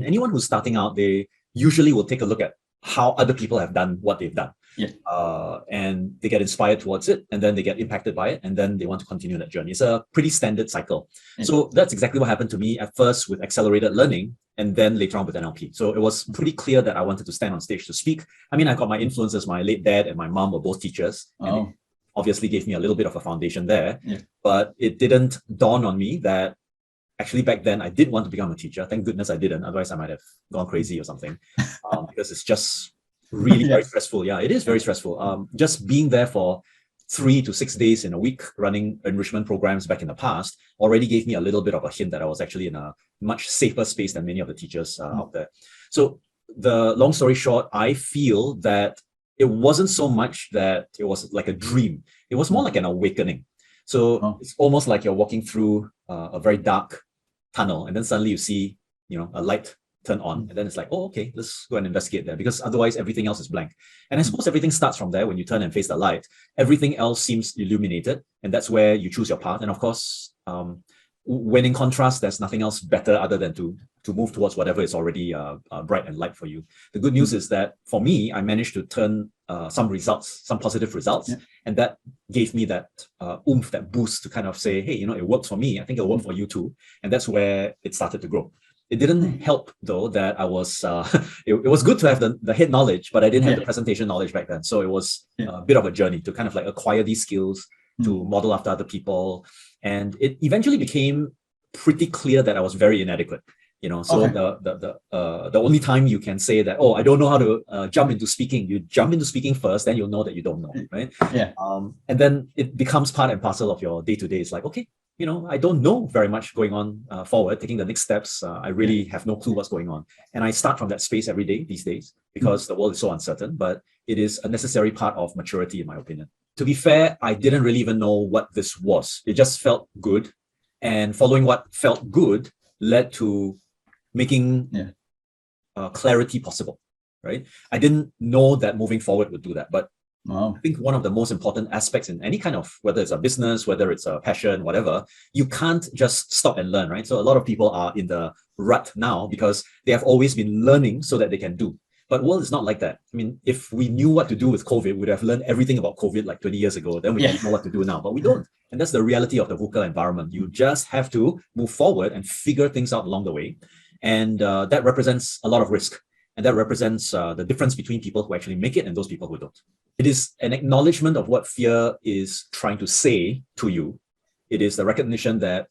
anyone who's starting out, they usually will take a look at how other people have done what they've done. Yeah. And they get inspired towards it, and then they get impacted by it, and then they want to continue that journey. It's a pretty standard cycle. Yeah. So that's exactly what happened to me at first with accelerated learning, and then later on with NLP. So it was pretty clear that I wanted to stand on stage to speak. I mean, I got my influences. My late dad and my mom were both teachers, and they obviously gave me a little bit of a foundation there. Yeah. But it didn't dawn on me that actually back then I did want to become a teacher. Thank goodness I didn't. Otherwise, I might have gone crazy or something, because it's just really very stressful. Yeah, it is very stressful. Just being there for 3 to 6 days in a week running enrichment programs back in the past already gave me a little bit of a hint that I was actually in a much safer space than many of the teachers out there. So the long story short, I feel that it wasn't so much that it was like a dream. It was more like an awakening. So it's almost like you're walking through a very dark tunnel, and then suddenly you see, a light turn on, and then it's like, oh, okay, let's go and investigate there, because otherwise everything else is blank. And I suppose everything starts from there. When you turn and face the light, everything else seems illuminated, and that's where you choose your path. And of course, when in contrast, there's nothing else better other than to move towards whatever is already bright and light for you. The good news is that for me, I managed to turn some positive results, and that gave me that oomph, that boost to kind of say, hey, it works for me. I think it'll work for you too. And that's where it started to grow. It didn't help though that I was, it was good to have the head knowledge, but I didn't have the presentation knowledge back then. So it was a bit of a journey to kind of like acquire these skills, to model after other people. And it eventually became pretty clear that I was very inadequate. So the only time you can say that, oh, I don't know how to jump into speaking, you jump into speaking first, then you'll know that you don't know, right? Yeah. And then it becomes part and parcel of your day-to-day. It's like, okay, I don't know very much going on forward, taking the next steps. I really have no clue what's going on. And I start from that space every day these days, because the world is so uncertain, but it is a necessary part of maturity, in my opinion. To be fair, I didn't really even know what this was. It just felt good. And following what felt good led to making clarity possible, right? I didn't know that moving forward would do that, but I think one of the most important aspects in any kind of, whether it's a business, whether it's a passion, whatever, you can't just stop and learn, right? So a lot of people are in the rut now because they have always been learning so that they can do. But world is not like that. I mean, if we knew what to do with COVID, we would have learned everything about COVID like 20 years ago. Then we didn't know what to do now, but we don't. And that's the reality of the VUCA environment. You just have to move forward and figure things out along the way. And that represents a lot of risk. And that represents the difference between people who actually make it and those people who don't. It is an acknowledgement of what fear is trying to say to you. It is the recognition that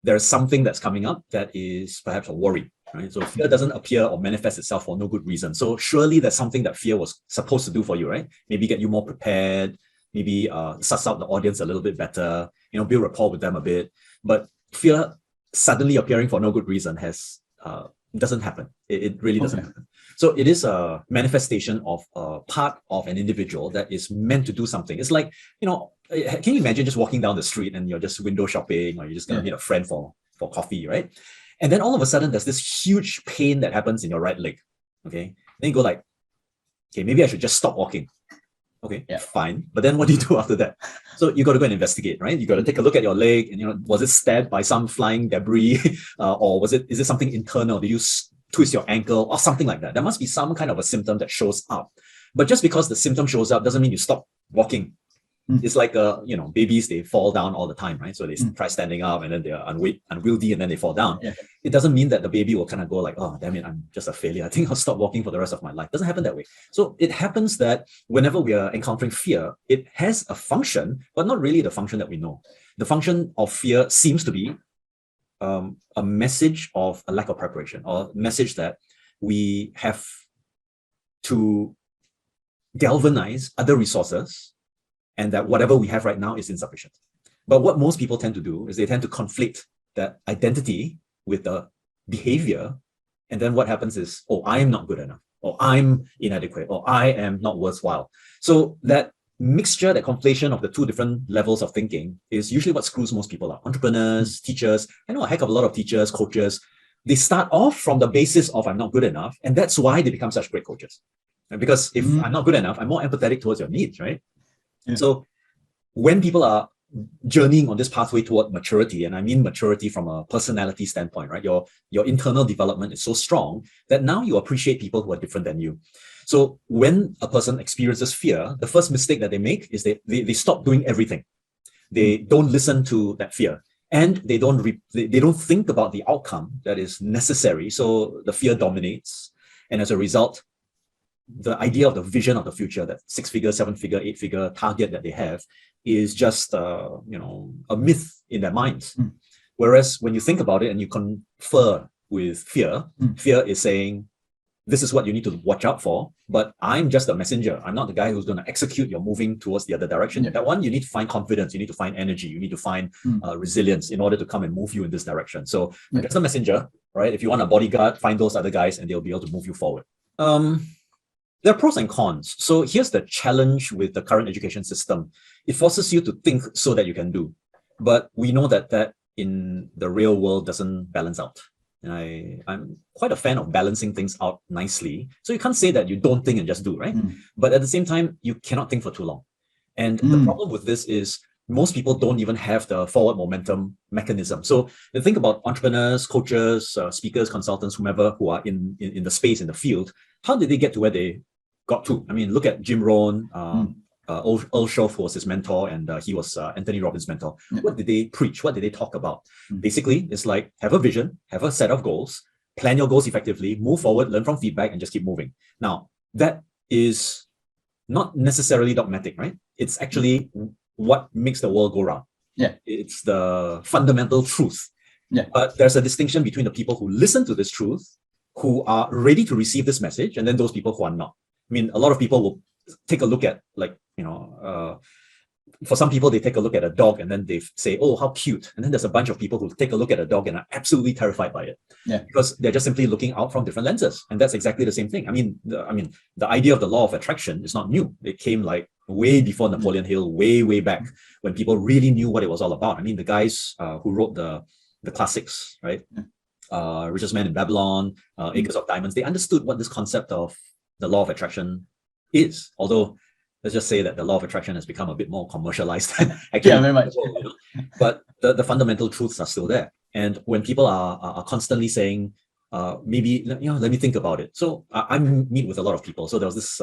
there's something that's coming up that is perhaps a worry, right? So fear doesn't appear or manifest itself for no good reason. So surely there's something that fear was supposed to do for you, right? Maybe get you more prepared, maybe suss out the audience a little bit better, build rapport with them a bit. But fear suddenly appearing for no good reason doesn't happen. It really doesn't happen. So it is a manifestation of a part of an individual that is meant to do something. It's like, can you imagine just walking down the street and you're just window shopping, or you're just going to meet a friend for coffee, right? And then all of a sudden there's this huge pain that happens in your right leg. Okay. Then you go like, okay, maybe I should just stop walking. Okay, fine. But then what do you do after that? So you got to go and investigate, right? You got to take a look at your leg and, was it stabbed by some flying debris or is it something internal? Did you twist your ankle or something like that? There must be some kind of a symptom that shows up. But just because the symptom shows up doesn't mean you stop walking. It's like, babies, they fall down all the time, right? So they try standing up and then they're unwieldy and then they fall down. It doesn't mean that the baby will kind of go like, oh, damn it, I'm just a failure. I think I'll stop walking for the rest of my life. It doesn't happen that way. So it happens that whenever we are encountering fear, it has a function, but not really the function that we know. The function of fear seems to be a message of a lack of preparation, or a message that we have to galvanize other resources, and that whatever we have right now is insufficient. But what most people tend to do is they tend to conflate that identity with the behavior. And then what happens is, oh, I am not good enough, or I'm inadequate, or I am not worthwhile. So that mixture, that conflation of the two different levels of thinking is usually what screws most people up. Entrepreneurs, teachers, I know a heck of a lot of teachers, coaches, they start off from the basis of I'm not good enough. And that's why they become such great coaches. Because if I'm not good enough, I'm more empathetic towards your needs, right? So when people are journeying on this pathway toward maturity, and I mean maturity from a personality standpoint, right? Your internal development is so strong that now you appreciate people who are different than you. So when a person experiences fear, the first mistake that they make is they stop doing everything. They don't listen to that fear, and they don't think about the outcome that is necessary. So the fear dominates, and as a result, the idea of the vision of the future, that 6-figure, 7-figure, 8-figure target that they have, is just a myth in their minds. Whereas when you think about it and you confer with fear, fear is saying, this is what you need to watch out for, but I'm just a messenger. I'm not the guy who's going to execute your moving towards the other direction. That one, you need to find confidence, you need to find energy, you need to find resilience in order to come and move you in this direction. So I'm just a messenger, right? If you want a bodyguard, find those other guys and they'll be able to move you forward. There are pros and cons. So here's the challenge with the current education system. It forces you to think so that you can do. But we know that in the real world doesn't balance out. And I'm quite a fan of balancing things out nicely. So you can't say that you don't think and just do, right? But at the same time, you cannot think for too long. And the problem with this is most people don't even have the forward momentum mechanism. So the thing about entrepreneurs, coaches, speakers, consultants, whomever who are in the space, in the field, how did they get to where they got to? I mean, look at Jim Rohn, Earl Schoff was his mentor, and he was Anthony Robbins' mentor. What did they preach? What did they talk about? Basically, it's like, have a vision, have a set of goals, plan your goals effectively, move forward, learn from feedback, and just keep moving. Now, that is not necessarily dogmatic, right? It's actually what makes the world go round. It's the fundamental truth. But there's a distinction between the people who listen to this truth, who are ready to receive this message, and then those people who are not. I mean, a lot of people will take a look at, like, for some people, they take a look at a dog and then they say, oh, how cute. And then there's a bunch of people who take a look at a dog and are absolutely terrified by it. Because they're just simply looking out from different lenses. And that's exactly the same thing. I mean, the idea of the law of attraction is not new. It came like way before Napoleon Hill, way back, when people really knew what it was all about. I mean, the guys who wrote the classics, right? Richest Man in Babylon, Acres of Diamonds, they understood what this concept of the law of attraction is. Although, let's just say that the law of attraction has become a bit more commercialized. Actually, very much. But the fundamental truths are still there. And when people are constantly saying, maybe, let me think about it. So I meet with a lot of people. So there was this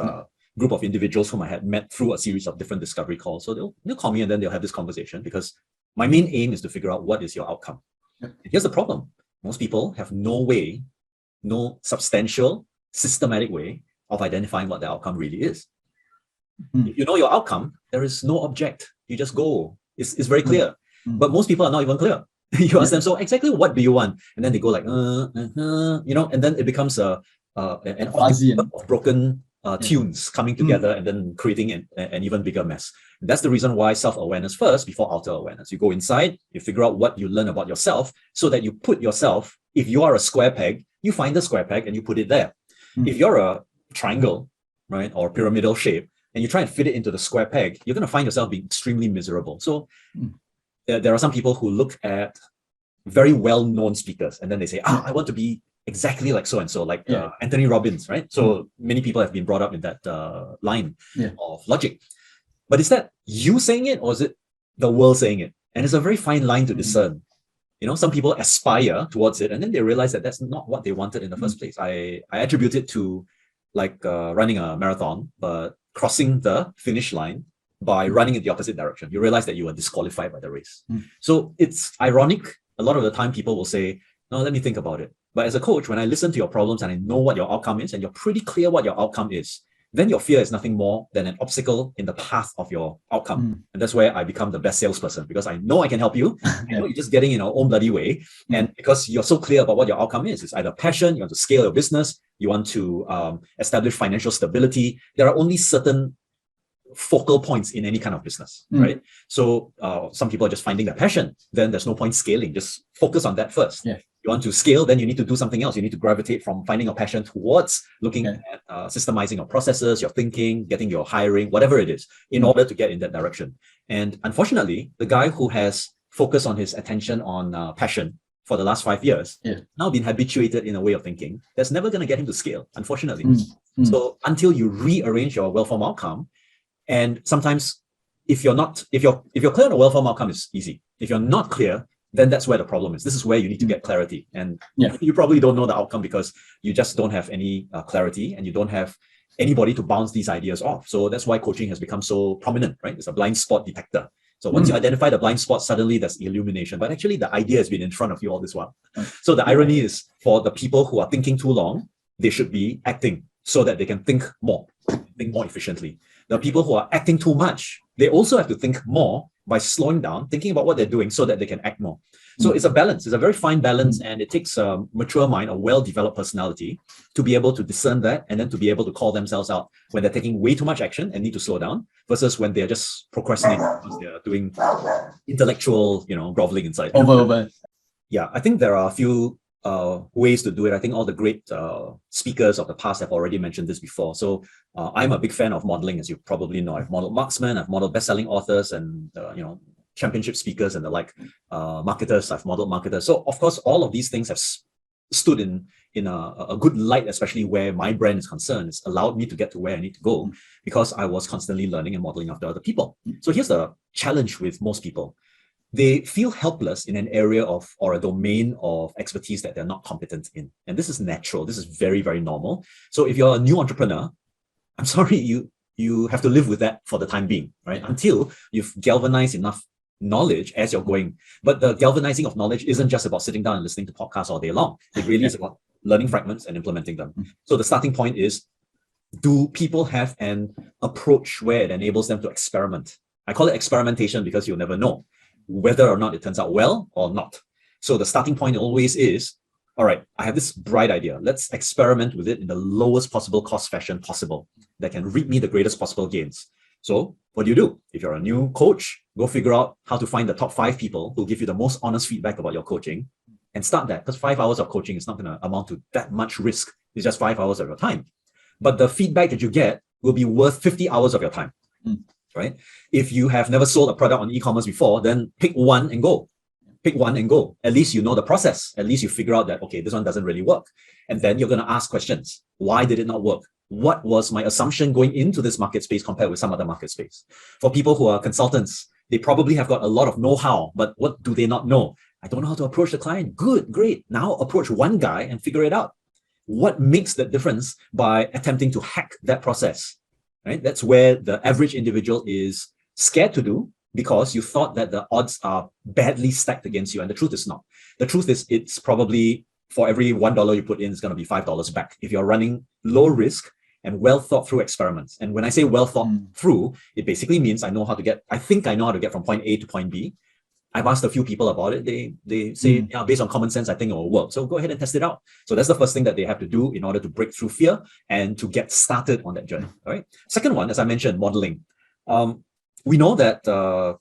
group of individuals whom I had met through a series of different discovery calls. So they'll call me and then they'll have this conversation, because my main aim is to figure out what is your outcome. And here's the problem. Most people have no substantial, systematic way of identifying what the outcome really is. If you know your outcome, there is no object. You just go. It's very clear. But most people are not even clear. You ask them, so exactly what do you want? And then they go like, and then it becomes an fuzzy of broken tunes coming together and then creating an even bigger mess. And that's the reason why self-awareness first before outer awareness. You go inside, you figure out what you learn about yourself, so that you put yourself, if you are a square peg, you find the square peg and you put it there. If you're a triangle, right, or pyramidal shape, and you try and fit it into the square peg, you're going to find yourself being extremely miserable. So there are some people who look at very well-known speakers and then they say, I want to be exactly like so-and-so, like Anthony Robbins, right? So many people have been brought up in that line of logic. But is that you saying it, or is it the world saying it? And it's a very fine line to discern. Some people aspire towards it and then they realize that that's not what they wanted in the first place. I attribute it to like running a marathon, but crossing the finish line by running in the opposite direction. You realize that you are disqualified by the race. So it's ironic. A lot of the time people will say, no, let me think about it. But as a coach, when I listen to your problems and I know what your outcome is and you're pretty clear what your outcome is, then your fear is nothing more than an obstacle in the path of your outcome. And that's where I become the best salesperson, because I know I can help you. I know you're just getting in your own bloody way. And because you're so clear about what your outcome is, it's either passion, you want to scale your business, you want to establish financial stability. There are only certain focal points in any kind of business, right? So some people are just finding their passion. Then there's no point scaling. Just focus on that first. You want to scale, then you need to do something else. You need to gravitate from finding a passion towards looking at systemizing your processes, your thinking, getting your hiring, whatever it is, in order to get in that direction. And unfortunately, the guy who has focused on his attention on passion for the last 5 years, now been habituated in a way of thinking that's never going to get him to scale, unfortunately. So until you rearrange your well-formed outcome, and sometimes if you're clear on a well-formed outcome, it's easy. If you're not clear, then that's where the problem is. This is where you need to get clarity. And you probably don't know the outcome because you just don't have any clarity, and you don't have anybody to bounce these ideas off. So that's why coaching has become so prominent, right? It's a blind spot detector. So once you identify the blind spot, suddenly there's illumination. But actually, the idea has been in front of you all this while. So the irony is, for the people who are thinking too long, they should be acting so that they can think more efficiently. The people who are acting too much, they also have to think more by slowing down, thinking about what they're doing so that they can act more. So it's a balance. It's a very fine balance, and it takes a mature mind, a well-developed personality to be able to discern that, and then to be able to call themselves out when they're taking way too much action and need to slow down, versus when they're just procrastinating because they're doing intellectual, groveling inside. Over. Yeah, I think there are a few ways to do it. I think all the great speakers of the past have already mentioned this before. So I'm a big fan of modeling, as you probably know. I've modeled marksmen, I've modeled best-selling authors, and championship speakers and the like. Marketers, I've modeled marketers. So of course, all of these things have stood in a good light, especially where my brand is concerned. It's allowed me to get to where I need to go because I was constantly learning and modeling after other people. So here's the challenge with most people. They feel helpless in an area or a domain of expertise that they're not competent in. And this is natural. This is very, very normal. So if you're a new entrepreneur, I'm sorry, you have to live with that for the time being, right? Until you've galvanized enough knowledge as you're going. But the galvanizing of knowledge isn't just about sitting down and listening to podcasts all day long. It really is about learning fragments and implementing them. So the starting point is, do people have an approach where it enables them to experiment? I call it experimentation because you'll never know whether or not it turns out well or not. So the starting point always is, all right, I have this bright idea. Let's experiment with it in the lowest possible cost fashion possible that can reap me the greatest possible gains. So what do? If you're a new coach, go figure out how to find the top 5 people who give you the most honest feedback about your coaching and start that, because 5 hours of coaching is not going to amount to that much risk. It's just 5 hours of your time. But the feedback that you get will be worth 50 hours of your time. Right? If you have never sold a product on e-commerce before, then pick one and go. Pick one and go. At least you know the process. At least you figure out that, okay, this one doesn't really work. And then you're going to ask questions. Why did it not work? What was my assumption going into this market space compared with some other market space? For people who are consultants, they probably have got a lot of know-how, but what do they not know? I don't know how to approach the client. Good, great. Now approach one guy and figure it out. What makes the difference by attempting to hack that process? Right? That's where the average individual is scared to do, because you thought that the odds are badly stacked against you. And the truth is not. The truth is, it's probably for every $1 you put in, it's going to be $5 back if you're running low risk and well thought through experiments. And when I say well thought through, it basically means I think I know how to get from point A to point B. I've asked a few people about it. They say, yeah, based on common sense, I think it will work. So go ahead and test it out. So that's the first thing that they have to do in order to break through fear and to get started on that journey. All right. Second one, as I mentioned, modeling. We know that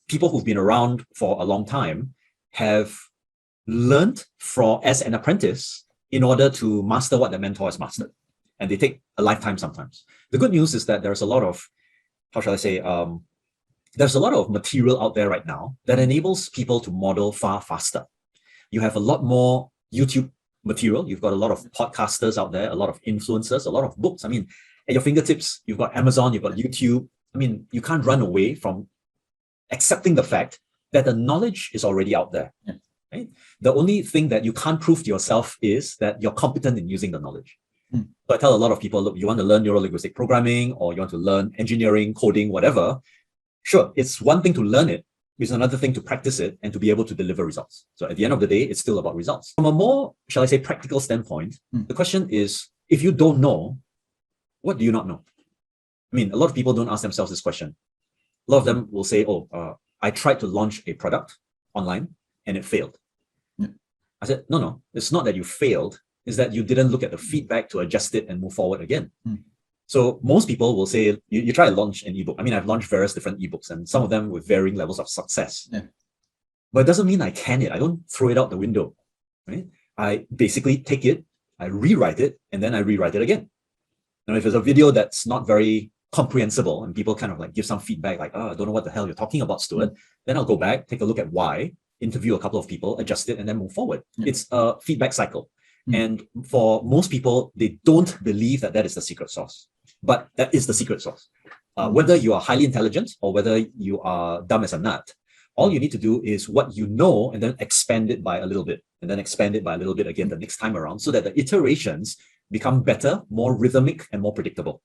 people who've been around for a long time have learned as an apprentice in order to master what their mentor has mastered. And they take a lifetime sometimes. The good news is that there's a lot of, how shall I say, there's a lot of material out there right now that enables people to model far faster. You have a lot more YouTube material. You've got a lot of podcasters out there, a lot of influencers, a lot of books. I mean, at your fingertips, you've got Amazon, you've got YouTube. I mean, you can't run away from accepting the fact that the knowledge is already out there. Right? The only thing that you can't prove to yourself is that you're competent in using the knowledge. So I tell a lot of people, look, you want to learn neuro-linguistic programming, or you want to learn engineering, coding, whatever. Sure, it's one thing to learn it, it's another thing to practice it and to be able to deliver results. So at the end of the day, it's still about results. From a more, shall I say, practical standpoint, the question is, if you don't know, what do you not know? I mean, a lot of people don't ask themselves this question. A lot of them will say, I tried to launch a product online and it failed. I said, no, it's not that you failed. It's that you didn't look at the feedback to adjust it and move forward again. So most people will say, you try to launch an ebook. I mean, I've launched various different ebooks and some of them with varying levels of success. But it doesn't mean I can it. I don't throw it out the window, right? I basically take it, I rewrite it, and then I rewrite it again. Now, if it's a video that's not very comprehensible and people kind of like give some feedback like, I don't know what the hell you're talking about, Stuart, then I'll go back, take a look at why, interview a couple of people, adjust it, and then move forward. It's a feedback cycle. And for most people, they don't believe that that is the secret sauce. But that is the secret sauce. Whether you are highly intelligent or whether you are dumb as a nut, all you need to do is what you know and then expand it by a little bit and then expand it by a little bit again the next time around so that the iterations become better, more rhythmic, and more predictable.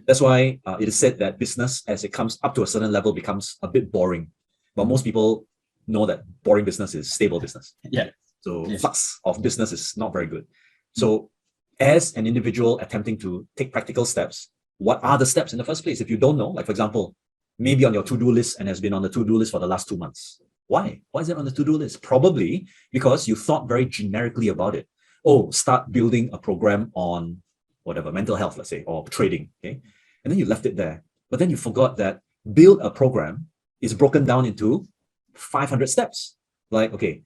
That's why it is said that business, as it comes up to a certain level, becomes a bit boring. But most people know that boring business is stable business. Yeah. So flux of business is not very good. So as an individual attempting to take practical steps, what are the steps in the first place? If you don't know, like for example, maybe on your to-do list and has been on the to-do list for the last 2 months. Why? Why is it on the to-do list? Probably because you thought very generically about it. Oh, start building a program on whatever, mental health, let's say, or trading, okay? And then you left it there. But then you forgot that build a program is broken down into 500 steps. Like, okay,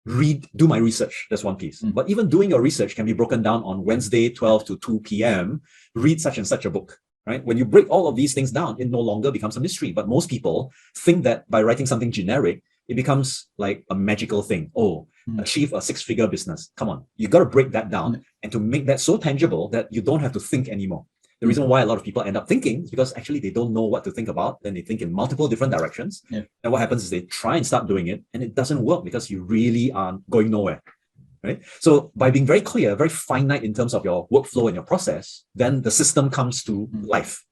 do my research, that's one piece. But even doing your research can be broken down on Wednesday, 12 to 2 p.m., read such and such a book, right? When you break all of these things down, it no longer becomes a mystery. But most people think that by writing something generic, it becomes like a magical thing. Oh, achieve a 6-figure business. Come on, you got to break that down and to make that so tangible that you don't have to think anymore. The reason why a lot of people end up thinking is because actually they don't know what to think about. Then they think in multiple different directions. And what happens is they try and start doing it and it doesn't work because you really are going nowhere, right? So by being very clear, very finite in terms of your workflow and your process, then the system comes to life.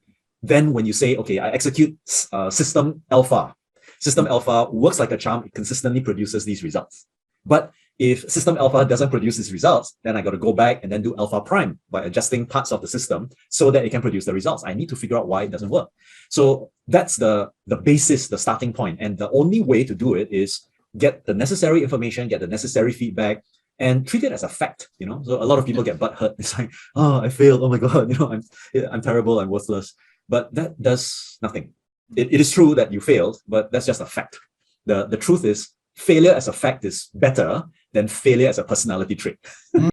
Then when you say, okay, I execute system alpha. System alpha works like a charm. It consistently produces these results. But if system alpha doesn't produce these results, then I got to go back and then do alpha prime by adjusting parts of the system so that it can produce the results. I need to figure out why it doesn't work. So that's the basis, the starting point. And the only way to do it is get the necessary information, get the necessary feedback, and treat it as a fact. So a lot of people get butthurt. It's like, oh, I failed. Oh my God, I'm terrible. I'm worthless. But that does nothing. It is true that you failed, but that's just a fact. The truth is, failure as a fact is better than failure as a personality trait.